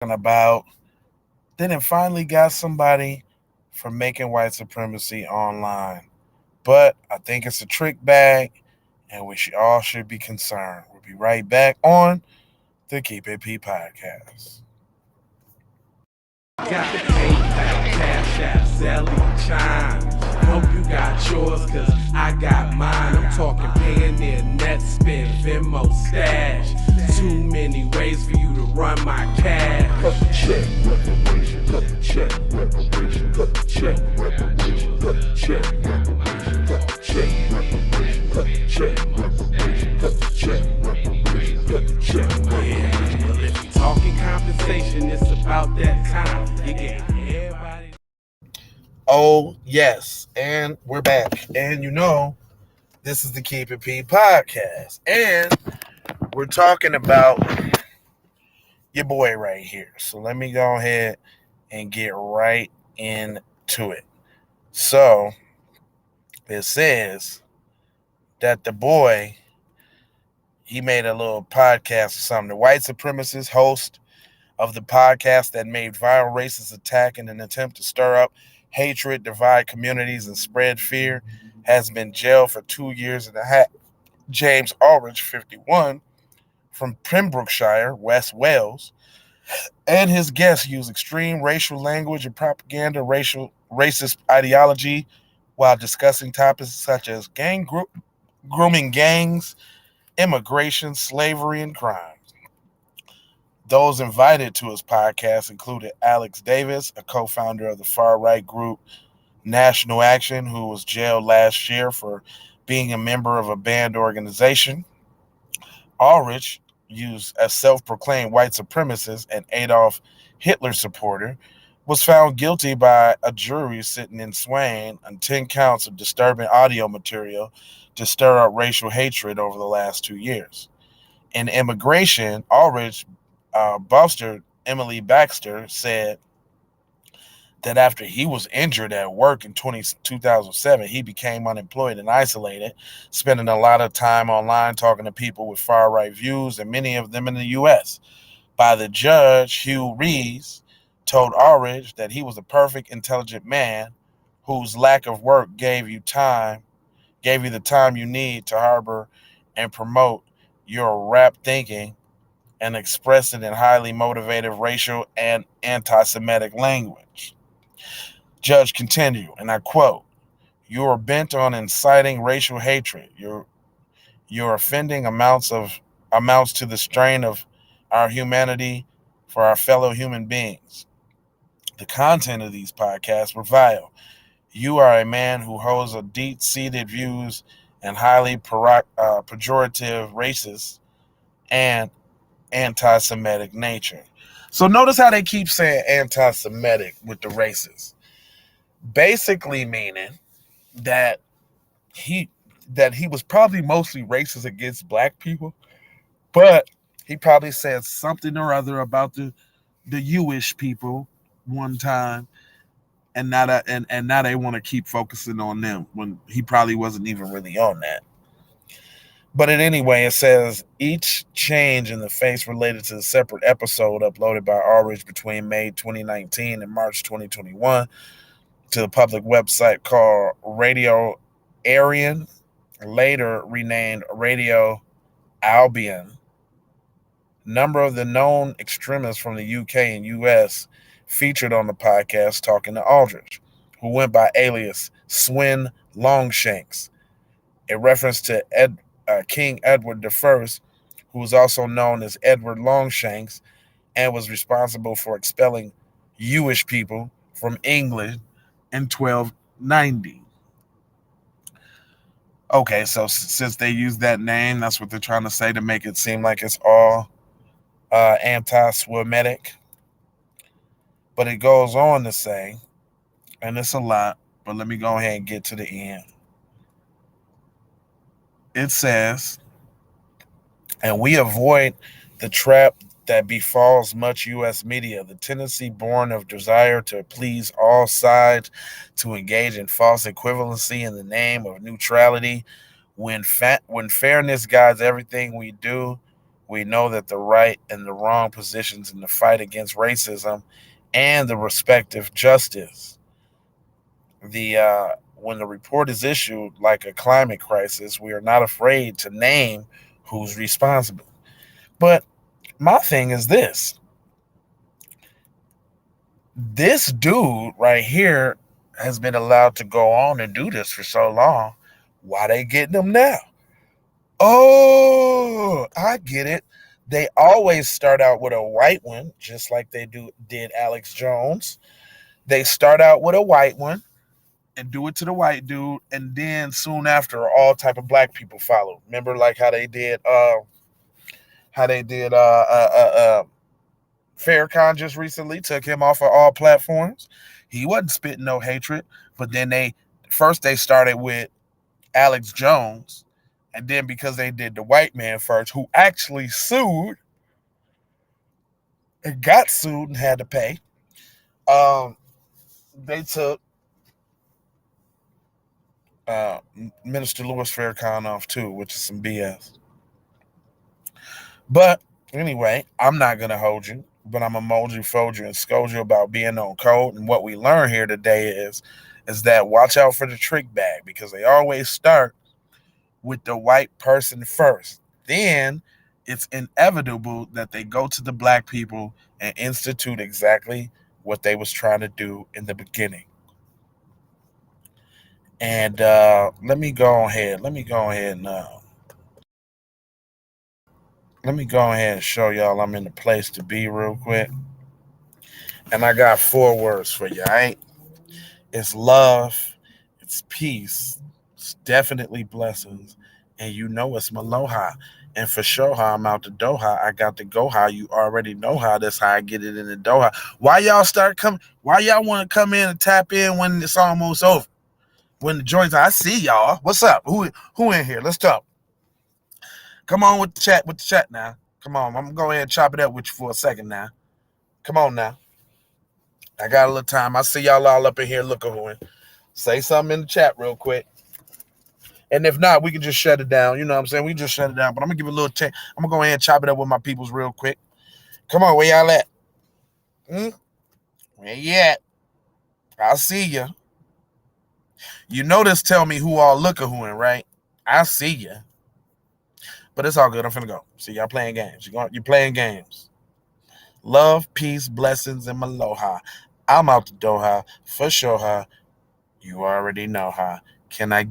About. Then it finally got somebody for making white supremacy online. But I think it's a trick bag, and all should be concerned. We'll be right back on the Keep It P podcast. Got the PayPal, Cash App, Zelly, Chime. Hope you got yours, cause I got mine. I'm talking Payoneer, Netspend, Venmo, Stash. Too many ways for you to run my cash. Check reparation, check reparation, check reparation, check reparation, check reparation, check reparation, check reparation, check. Yeah, well if you talking compensation, it's about that time. You get everybody. Oh, yes. And we're back. And this is the Keep It P podcast. And we're talking about your boy right here. So let me go ahead and get right into it. So it says that the boy, he made a little podcast or something. The white supremacist host of the podcast that made viral racist attack in an attempt to stir up hatred, divide communities, and spread fear, has been jailed for 2 years and a half. James Allchurch, 51, from Pembrokeshire, West Wales, and his guests use extreme racial language and propaganda, racist ideology, while discussing topics such as grooming gangs, immigration, slavery, and crime. Those invited to his podcast included Alex Davis, a co-founder of the far-right group National Action, who was jailed last year for being a member of a banned organization. Ulrich, used as self-proclaimed white supremacist and Adolf Hitler supporter, was found guilty by a jury sitting in Swain on 10 counts of disturbing audio material to stir up racial hatred over the last 2 years. In immigration, Ulrich Buster Emily Baxter said that after he was injured at work in 2007, he became unemployed and isolated, spending a lot of time online talking to people with far right views, and many of them in the U.S. By the judge, Hugh Rees told Ulrich that he was a perfect, intelligent man whose lack of work gave you the time you need to harbor and promote your rap thinking and express it in highly motivated racial and anti-Semitic language. Judge continued, and I quote, "You are bent on inciting racial hatred. Your offending amounts to the strain of our humanity for our fellow human beings. The content of these podcasts were vile. You are a man who holds a deep-seated views and highly pejorative, racist, and anti-Semitic nature." So notice how they keep saying anti-Semitic with the races, basically meaning that he he was probably mostly racist against black people, but he probably said something or other about the Jewish people one time, and now they want to keep focusing on them when he probably wasn't even really on that. But anyway, it says each change in the face related to the separate episode uploaded by Ulrich between May 2019 and March 2021 to the public website called Radio Aryan, later renamed Radio Albion. Number of the known extremists from the UK and US featured on the podcast talking to Aldrich, who went by alias Swin Longshanks, a reference to King Edward I, who was also known as Edward Longshanks and was responsible for expelling Jewish people from England in 1290. Okay, so since they use that name, that's what they're trying to say to make it seem like it's all anti-Semitic. But it goes on to say, and it's a lot, but let me go ahead and get to the end. It says, and we avoid the trap that befalls much U.S. media, the tendency born of desire to please all sides, to engage in false equivalency in the name of neutrality. When fairness guides everything we do, We know that the right and the wrong positions in the fight against racism and the respective justice. The When the report is issued like a climate crisis, we are not afraid to name who's responsible. But my thing is this dude right here has been allowed to go on and do this for so long. Why they getting him now? Oh, I get it. They always start out with a white one, just like did Alex Jones. They start out with a white one and do it to the white dude, and then soon after, all type of black people follow. Remember, like how they did Farrakhan just recently took him off of all platforms. He wasn't spitting no hatred, but then they started with Alex Jones, and then because they did the white man first, who actually sued and got sued and had to pay, they took uh, Minister Louis Farrakhan off too, which is some BS. But anyway, I'm not gonna hold you, but I'm gonna mold you, fold you, and scold you about being on code. And what we learn here today is that watch out for the trick bag, because they always start with the white person first. Then it's inevitable that they go to the black people and institute exactly what they was trying to do in the beginning. And let me go ahead. Let me go ahead and show y'all I'm in the place to be real quick. And I got 4 words for you, all right? It's love, it's peace, it's definitely blessings, and you know it's Maloha. And for sure, how I'm out the Doha, I got to go how. You already know how. That's how I get it in the Doha. Why y'all want to come in and tap in when it's almost over? When the joints, I see y'all. What's up? Who in here? Let's talk. Come on with the chat now. Come on, I'm gonna go ahead and chop it up with you for a second now. Come on now. I got a little time. I see y'all all up in here looking who in. Say something in the chat real quick. And if not, we can just shut it down. You know what I'm saying? We just shut it down. But I'm gonna give it a little check. I'm gonna go ahead and chop it up with my peoples real quick. Come on, where y'all at? Where you at? I see you. You know this tell me who all looking who in, right? I see you. But it's all good. I'm finna go. See, y'all playing games. You playing games. Love, peace, blessings, and Maloha. I'm out the Doha for sure. You already know how. Can I get